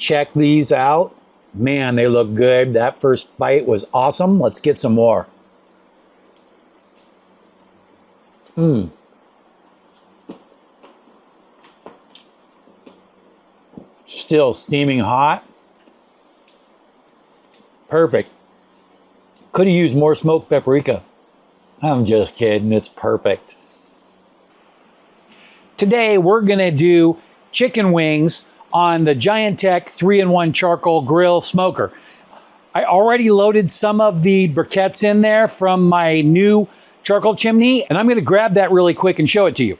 check these out. Man, they look good. That first bite was awesome. Let's get some more. Still steaming hot. Perfect. Could have used more smoked paprika. I'm just kidding, it's perfect. Today we're gonna do chicken wings on the Giantex 3-in-1 charcoal grill smoker. I already loaded some of the briquettes in there from my new charcoal chimney, and I'm gonna grab that really quick and show it to you.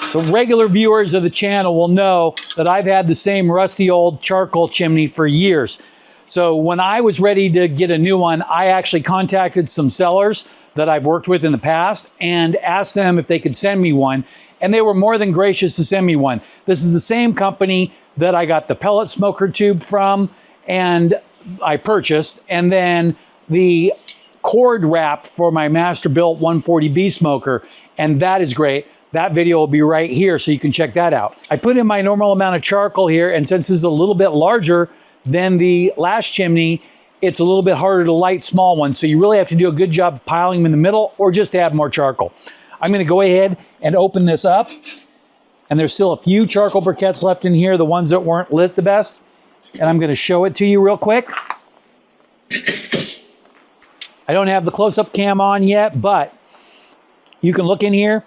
So regular viewers of the channel will know that I've had the same rusty old charcoal chimney for years. So when I was ready to get a new one, I actually contacted some sellers that I've worked with in the past and asked them if they could send me one, and they were more than gracious to send me one. This is the same company that I got the pellet smoker tube from and I purchased, and then the cord wrap for my Masterbuilt 140B smoker, and that is great. That video will be right here, so you can check that out. I put in my normal amount of charcoal here, and since this is a little bit larger than the last chimney, it's a little bit harder to light small ones, so you really have to do a good job of piling them in the middle or just add more charcoal. I'm gonna go ahead and open this up, and there's still a few charcoal briquettes left in here, the ones that weren't lit the best, and I'm gonna show it to you real quick. I don't have the close-up cam on yet, but you can look in here,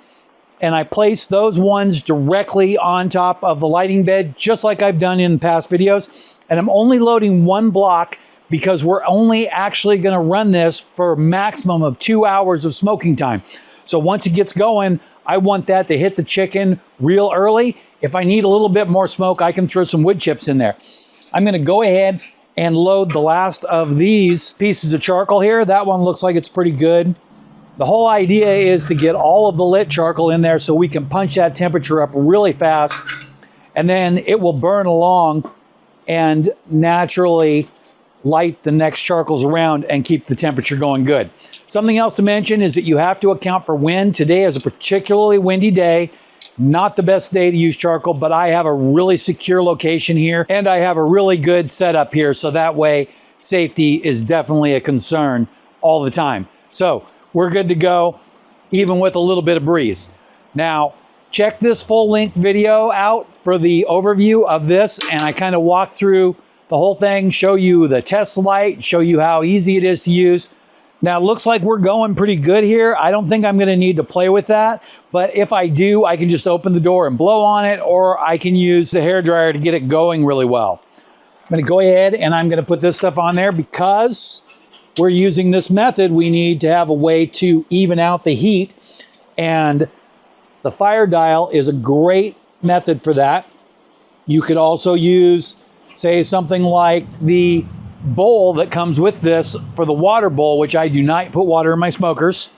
and I place those ones directly on top of the lighting bed, just like I've done in past videos. And I'm only loading one block because we're only actually gonna run this for a maximum of 2 hours of smoking time. So once it gets going, I want that to hit the chicken real early. If I need a little bit more smoke, I can throw some wood chips in there. I'm gonna go ahead and load the last of these pieces of charcoal here. That one looks like it's pretty good. The whole idea is to get all of the lit charcoal in there so we can punch that temperature up really fast, and then it will burn along and naturally light the next charcoals around and keep the temperature going good. Something else to mention is that you have to account for wind. Today is a particularly windy day. Not the best day to use charcoal, but I have a really secure location here and I have a really good setup here, so that way safety is definitely a concern all the time. So we're good to go, even with a little bit of breeze. Now, check this full-length video out for the overview of this, and I kind of walk through the whole thing, show you the test light, show you how easy it is to use. Now, it looks like we're going pretty good here. I don't think I'm gonna need to play with that, but if I do, I can just open the door and blow on it, or I can use the hairdryer to get it going really well. I'm gonna go ahead and I'm gonna put this stuff on there because we're using this method. We need to have a way to even out the heat, and the fire dial is a great method for that. You could also use, say, something like the bowl that comes with this for the water bowl, which I do not put water in my smokers,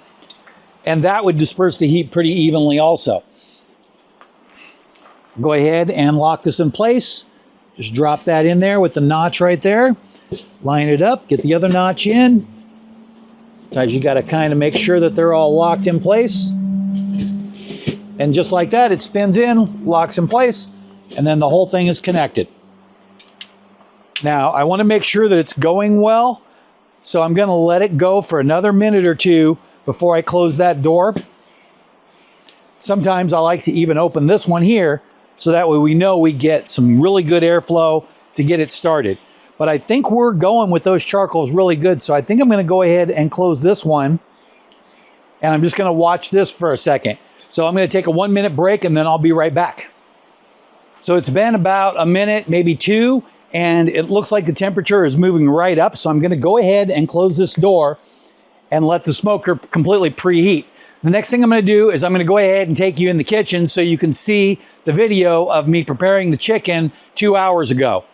and that would disperse the heat pretty evenly also. Go ahead and lock this in place. Just drop that in there with the notch right there. Line it up, get the other notch in. Sometimes you got to kind of make sure that they're all locked in place. And just like that, it spins in, locks in place, and then the whole thing is connected. Now, I want to make sure that it's going well, so I'm going to let it go for another minute or two before I close that door. Sometimes I like to even open this one here, so that way we know we get some really good airflow to get it started. But I think we're going with those charcoals really good, so I think I'm going to go ahead and close this one, and I'm just going to watch this for a second. So I'm going to take a 1 minute break, and then I'll be right back. So it's been about a minute, maybe two, and it looks like the temperature is moving right up, so I'm going to go ahead and close this door and let the smoker completely preheat. The next thing I'm going to do is I'm going to go ahead and take you in the kitchen so you can see the video of me preparing the chicken 2 hours ago.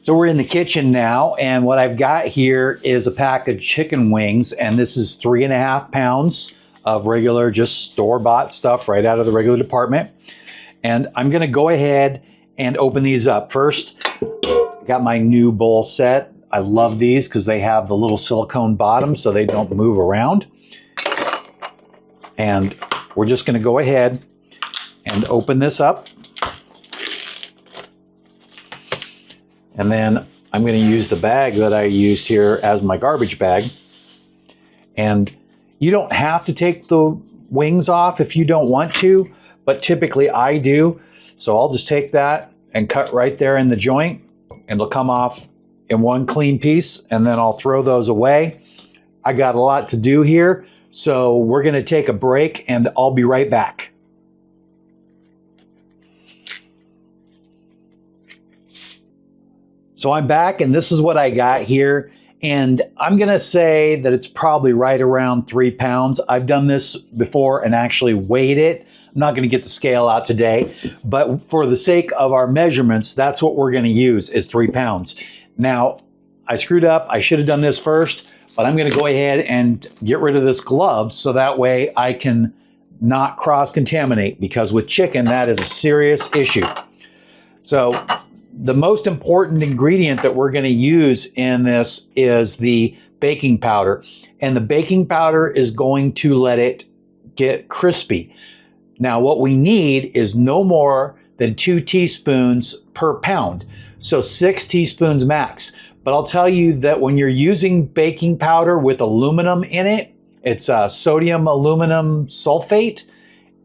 So we're in the kitchen now, and what I've got here is a pack of chicken wings, and this is 3.5 pounds of regular, just store-bought stuff right out of the regular department. And I'm going to go ahead and open these up. First, I got my new bowl set. I love these because they have the little silicone bottom so they don't move around. And we're just going to go ahead and open this up. And then I'm going to use the bag that I used here as my garbage bag. And you don't have to take the wings off if you don't want to, but typically I do. So I'll just take that and cut right there in the joint, and it'll come off in one clean piece, and then I'll throw those away. I got a lot to do here, so we're going to take a break and I'll be right back. So I'm back, and this is what I got here. And I'm going to say that it's probably right around 3 pounds. I've done this before and actually weighed it. I'm not going to get the scale out today, but for the sake of our measurements, that's what we're going to use is 3 pounds. Now, I screwed up. I should have done this first, but I'm going to go ahead and get rid of this glove so that way I can not cross-contaminate, because with chicken, that is a serious issue. So the most important ingredient that we're going to use in this is the baking powder. And the baking powder is going to let it get crispy. Now, what we need is no more than 2 teaspoons per pound. So 6 teaspoons max. But I'll tell you that when you're using baking powder with aluminum in it, it's sodium aluminum sulfate.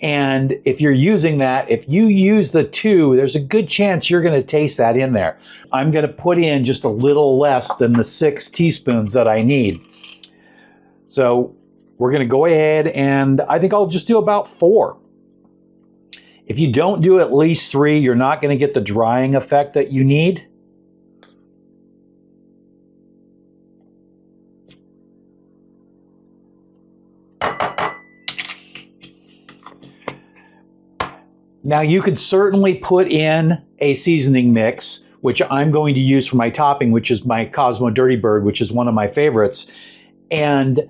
And if you're using that, if you use the 2, there's a good chance you're going to taste that in there. I'm going to put in just a little less than the 6 teaspoons that I need. So we're going to go ahead, and I think I'll just do about 4. If you don't do at least 3, you're not going to get the drying effect that you need. Now you could certainly put in a seasoning mix, which I'm going to use for my topping, which is my Kosmos Dirty Bird, which is one of my favorites. And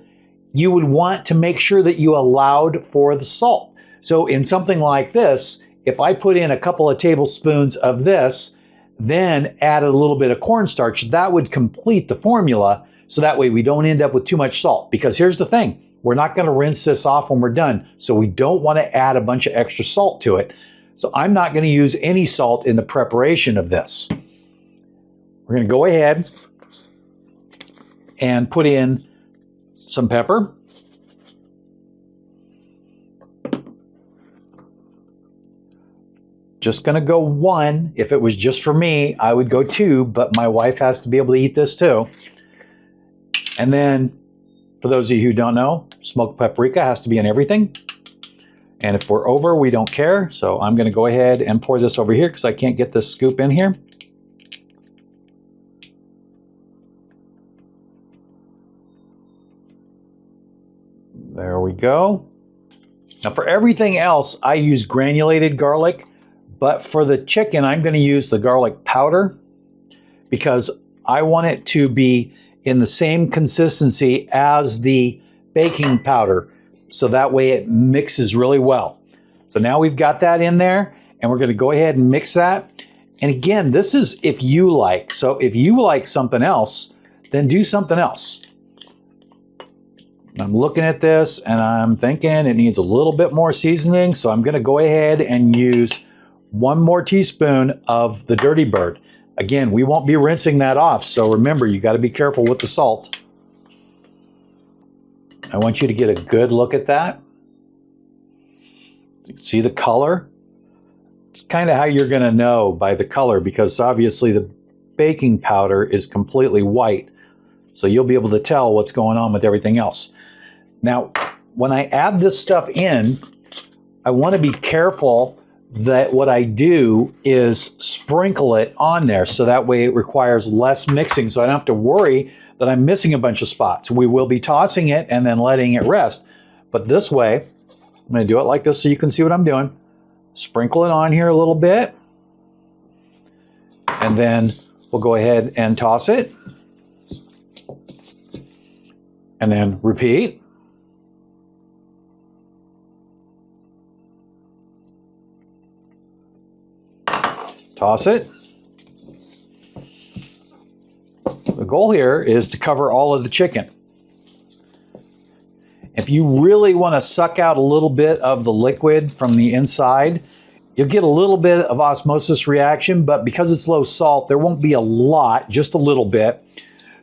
you would want to make sure that you allowed for the salt. So in something like this, if I put in a couple of tablespoons of this, then add a little bit of cornstarch, that would complete the formula. So that way we don't end up with too much salt. Because here's the thing. We're not going to rinse this off when we're done, so we don't want to add a bunch of extra salt to it. So I'm not going to use any salt in the preparation of this. We're going to go ahead and put in some pepper. Just going to go 1. If it was just for me, I would go 2, but my wife has to be able to eat this too. And then, for those of you who don't know, smoked paprika has to be in everything. And if we're over, we don't care. So I'm going to go ahead and pour this over here because I can't get this scoop in here. There we go. Now for everything else, I use granulated garlic. But for the chicken, I'm going to use the garlic powder because I want it to be in the same consistency as the baking powder, so that way it mixes really well. So now we've got that in there, and we're going to go ahead and mix that. And again, this is if you like. So if you like something else, then do something else. I'm looking at this and I'm thinking it needs a little bit more seasoning, so I'm going to go ahead and use 1 more teaspoon of the Dirty Bird. Again, we won't be rinsing that off, so remember, you got to be careful with the salt. I want you to get a good look at that. You can see the color. It's kind of how you're going to know by the color, because obviously the baking powder is completely white, so you'll be able to tell what's going on with everything else. Now, when I add this stuff in, I want to be careful that what I do is sprinkle it on there, so that way it requires less mixing, so I don't have to worry that I'm missing a bunch of spots. We will be tossing it and then letting it rest. But this way, I'm going to do it like this so you can see what I'm doing. Sprinkle it on here a little bit. And then we'll go ahead and toss it. And then repeat. Toss it. The goal here is to cover all of the chicken. If you really want to suck out a little bit of the liquid from the inside, You'll get a little bit of osmosis reaction, but because it's low salt, there won't be a lot, just a little bit.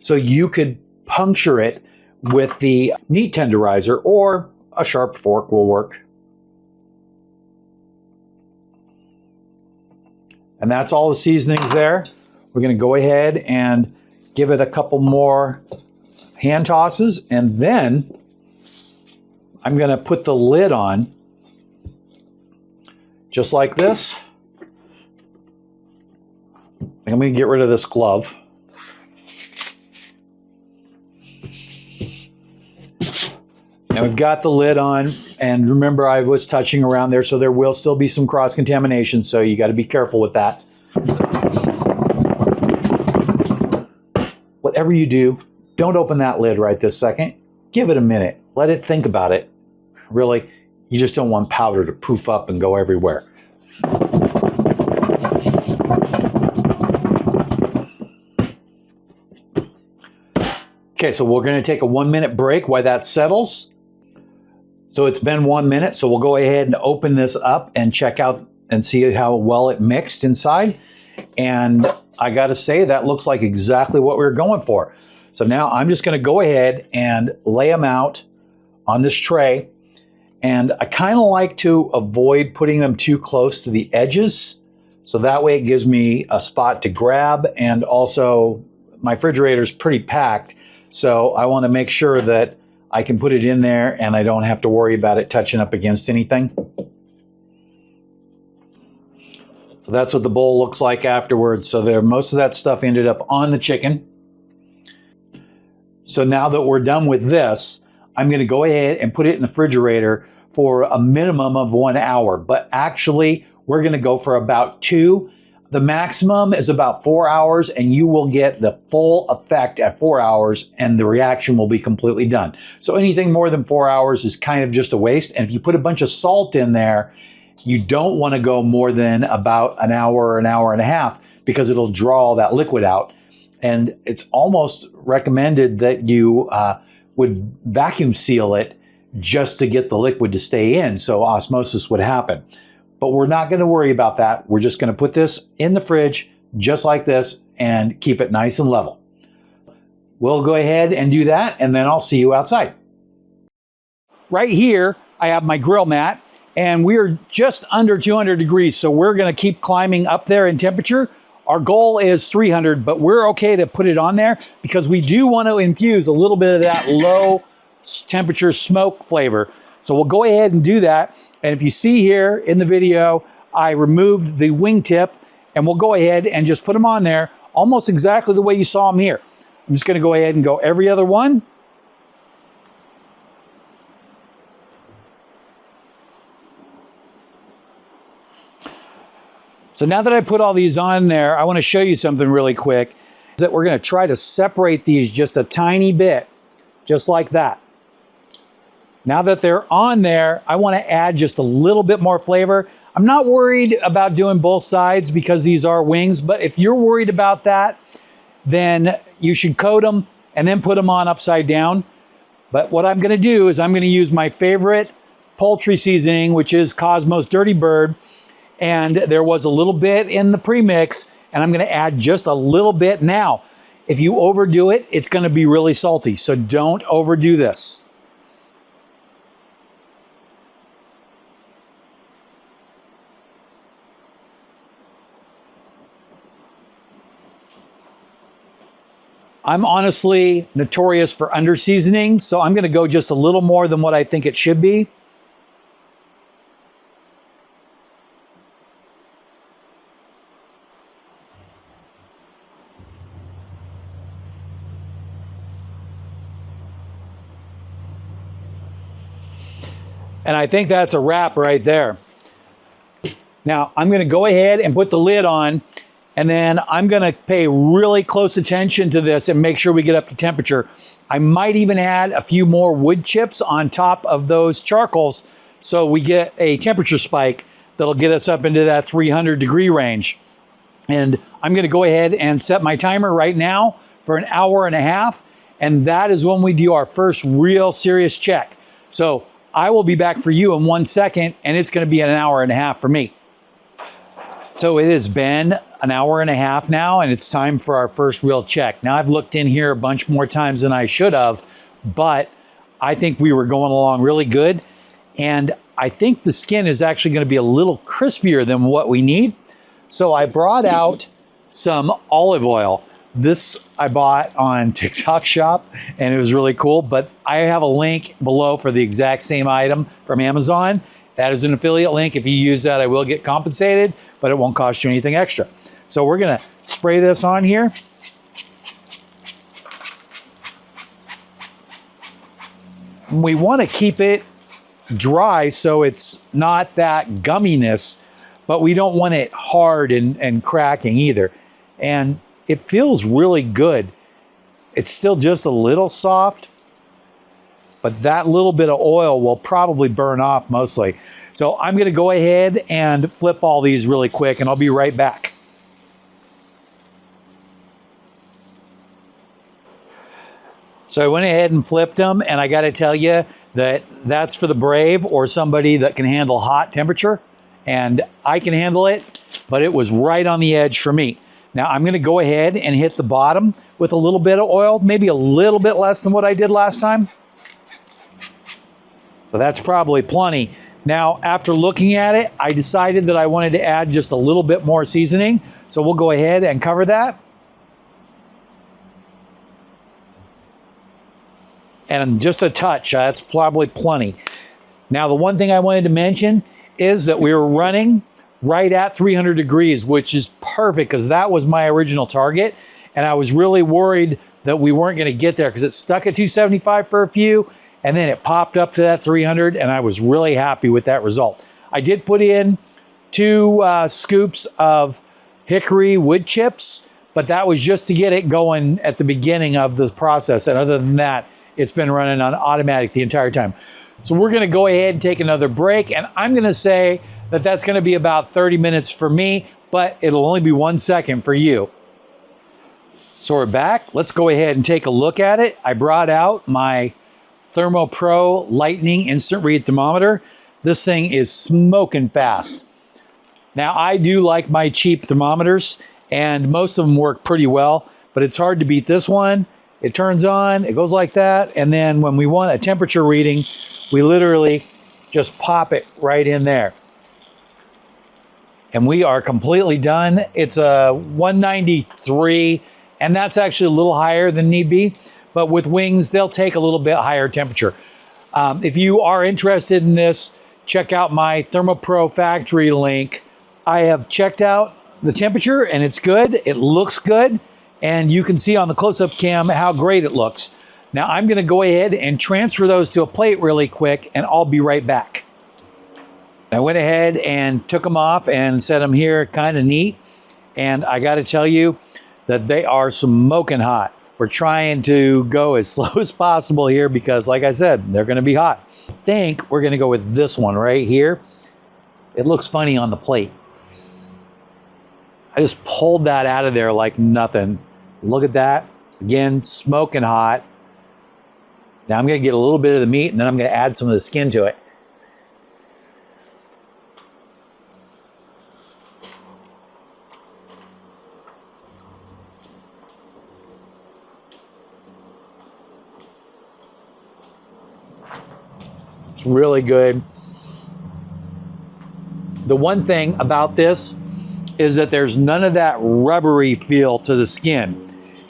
So you could puncture it with the meat tenderizer, or a sharp fork will work. And that's all the seasonings there. We're going to go ahead and give it a couple more hand tosses, and then I'm going to put the lid on just like this. I'm going to get rid of this glove. And we've got the lid on, and remember I was touching around there, so there will still be some cross-contamination, so you got to be careful with that. Whatever you do, don't open that lid right this second. Give it a minute. Let it think about it. Really, you just don't want powder to poof up and go everywhere. Okay, so we're going to take a 1-minute break while that settles. So it's been 1 minute, so we'll go ahead and open this up and check out and see how well it mixed inside. And I got to say, that looks like exactly what we were going for. So now I'm just going to go ahead and lay them out on this tray. And I kind of like to avoid putting them too close to the edges. So that way it gives me a spot to grab, and also my refrigerator is pretty packed. So I want to make sure that I can put it in there and I don't have to worry about it touching up against anything. So that's what the bowl looks like afterwards. So there, most of that stuff ended up on the chicken. So now that we're done with this, I'm going to go ahead and put it in the refrigerator for a minimum of 1 hour. But actually, we're going to go for about 2. The maximum is about 4 hours, and you will get the full effect at 4 hours, and the reaction will be completely done. So anything more than 4 hours is kind of just a waste. And if you put a bunch of salt in there, you don't want to go more than about an hour and a half, because it'll draw all that liquid out. And it's almost recommended that you would vacuum seal it just to get the liquid to stay in, so osmosis would happen. But we're not going to worry about that. We're just going to put this in the fridge just like this and keep it nice and level. We'll go ahead and do that, and then I'll see you outside. Right here, I have my grill mat, and we're just under 200 degrees, so we're going to keep climbing up there in temperature. Our goal is 300, but we're okay to put it on there because we do want to infuse a little bit of that low temperature smoke flavor. So we'll go ahead and do that. And if you see here in the video, I removed the wingtip, and we'll go ahead and just put them on there almost exactly the way you saw them here. I'm just going to go ahead and go every other one. So now that I put all these on there, I want to show you something really quick. That we're going to try to separate these just a tiny bit, just like that. Now that they're on there, I want to add just a little bit more flavor. I'm not worried about doing both sides because these are wings, but if you're worried about that, then you should coat them and then put them on upside down. But what I'm going to do is I'm going to use my favorite poultry seasoning, which is Kosmos Dirty Bird. And there was a little bit in the premix, and I'm going to add just a little bit now. If you overdo it, it's going to be really salty, so don't overdo this. I'm honestly notorious for under seasoning, so I'm going to go just a little more than what I think it should be. And I think that's a wrap right there. Now, I'm going to go ahead and put the lid on, and then I'm going to pay really close attention to this and make sure we get up to temperature. I might even add a few more wood chips on top of those charcoals so we get a temperature spike that'll get us up into that 300 degree range. And I'm going to go ahead and set my timer right now for an hour and a half, and that is when we do our first real serious check. So I will be back for you in 1 second, and it's going to be an hour and a half for me. So it has been an hour and a half now, and it's time for our first real check. Now, I've looked in here a bunch more times than I should have, but I think we were going along really good. And I think the skin is actually going to be a little crispier than what we need. So I brought out some olive oil. This I bought on TikTok Shop, and it was really cool. But I have a link below for the exact same item from Amazon. That is an affiliate link. If you use that, I will get compensated, but it won't cost you anything extra. So we're going to spray this on here. We want to keep it dry so it's not that gumminess, but we don't want it hard and cracking either. And it feels really good. It's still just a little soft, but that little bit of oil will probably burn off mostly. So I'm going to go ahead and flip all these really quick, and I'll be right back. So I went ahead and flipped them, and I got to tell you that that's for the brave or somebody that can handle hot temperature, and I can handle it, but it was right on the edge for me. Now I'm going to go ahead and hit the bottom with a little bit of oil, maybe a little bit less than what I did last time. So that's probably plenty. Now, after looking at it, I decided that I wanted to add just a little bit more seasoning. So we'll go ahead and cover that. And just a touch, that's probably plenty. Now, the one thing I wanted to mention is that we were running right at 300 degrees, which is perfect because that was my original target. And I was really worried that we weren't going to get there because it stuck at 275 for a few. And then it popped up to that 300, and I was really happy with that result. I did put in 2 scoops of hickory wood chips, but that was just to get it going at the beginning of this process. And other than that, it's been running on automatic the entire time. So we're going to go ahead and take another break, and I'm going to say that that's going to be about 30 minutes for me, but it'll only be 1 second for you. So we're back. Let's go ahead and take a look at it. I brought out my ThermoPro Lightning Instant Read Thermometer. This thing is smoking fast. Now, I do like my cheap thermometers, and most of them work pretty well, but it's hard to beat this one. It turns on, it goes like that, and then when we want a temperature reading, we literally just pop it right in there. And we are completely done. It's a 193, and that's actually a little higher than need be. But with wings, they'll take a little bit higher temperature. If you are interested in this, check out my ThermoPro factory link. I have checked out the temperature, and it's good. It looks good. And you can see on the close-up cam how great it looks. Now, I'm going to go ahead and transfer those to a plate really quick, and I'll be right back. I went ahead and took them off and set them here kind of neat. And I got to tell you that they are smoking hot. We're trying to go as slow as possible here because, like I said, they're going to be hot. I think we're going to go with this one right here. It looks funny on the plate. I just pulled that out of there like nothing. Look at that. Again, smoking hot. Now I'm going to get a little bit of the meat, and then I'm going to add some of the skin to it. It's really good. The one thing about this is that there's none of that rubbery feel to the skin.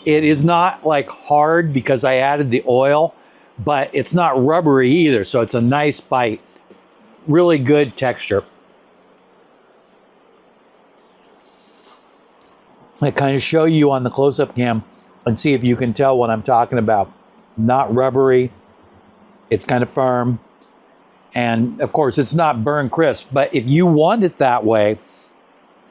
It is not like hard because I added the oil, but it's not rubbery either, so it's a nice bite. Really good texture. I kind of show you on the close-up cam and see if you can tell what I'm talking about. Not rubbery, it's kind of firm. And of course, it's not burn crisp, but if you want it that way,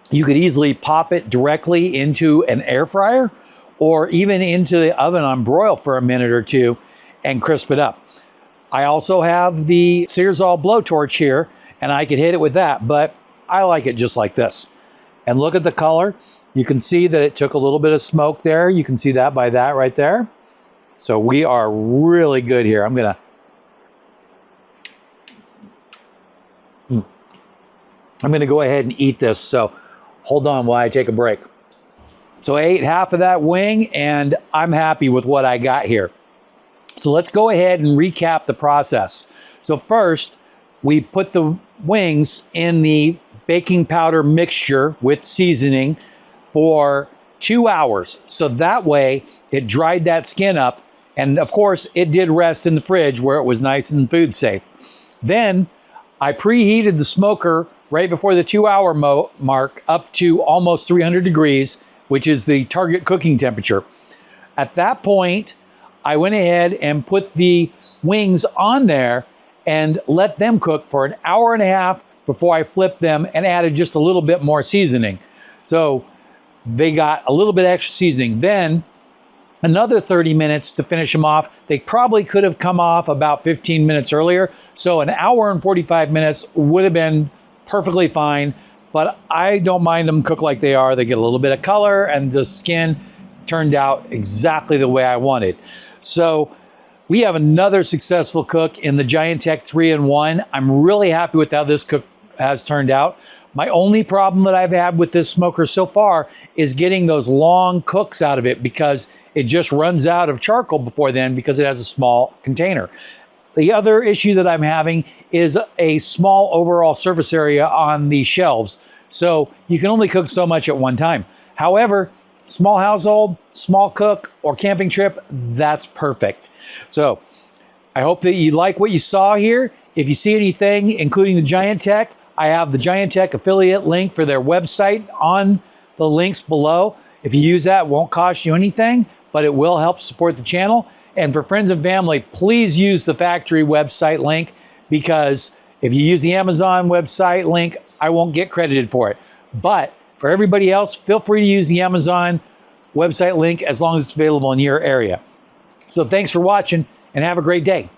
you could easily pop it directly into an air fryer or even into the oven on broil for a minute or two and crisp it up. I also have the Searsall blowtorch here, and I could hit it with that, but I like it just like this. And look at the color. You can see that it took a little bit of smoke there. You can see that by that right there. So we are really good here. I'm going to go ahead and eat this. So Hold on while I take a break. So I ate half of that wing and I'm happy with what I got here. So let's go ahead and recap the process. So first, we put the wings in the baking powder mixture with seasoning for 2 hours. So that way it dried that skin up. And of course, it did rest in the fridge where it was nice and food safe. Then I preheated the smoker right before the 2 hour mark up to almost 300 degrees, which is the target cooking temperature. At that point, I went ahead and put the wings on there and let them cook for an hour and a half before I flipped them and added just a little bit more seasoning. So they got a little bit extra seasoning. Then another 30 minutes to finish them off. They probably could have come off about 15 minutes earlier. So an hour and 45 minutes would have been perfectly fine, but I don't mind them cooked like they are. They get a little bit of color and the skin turned out exactly the way I wanted. So we have another successful cook in the Giantex 3-in-1. I'm really happy with how this cook has turned out. My only problem that I've had with this smoker so far is getting those long cooks out of it because it just runs out of charcoal before then because it has a small container. The other issue that I'm having is a small overall surface area on the shelves. So you can only cook so much at one time. However, small household, small cook, or camping trip, that's perfect. So I hope that you like what you saw here. If you see anything, including the Giantex, I have the Giantex affiliate link for their website on the links below. If you use that, it won't cost you anything, but it will help support the channel. And for friends and family, please use the factory website link because if you use the Amazon website link, I won't get credited for it. But for everybody else, feel free to use the Amazon website link as long as it's available in your area. So thanks for watching and have a great day.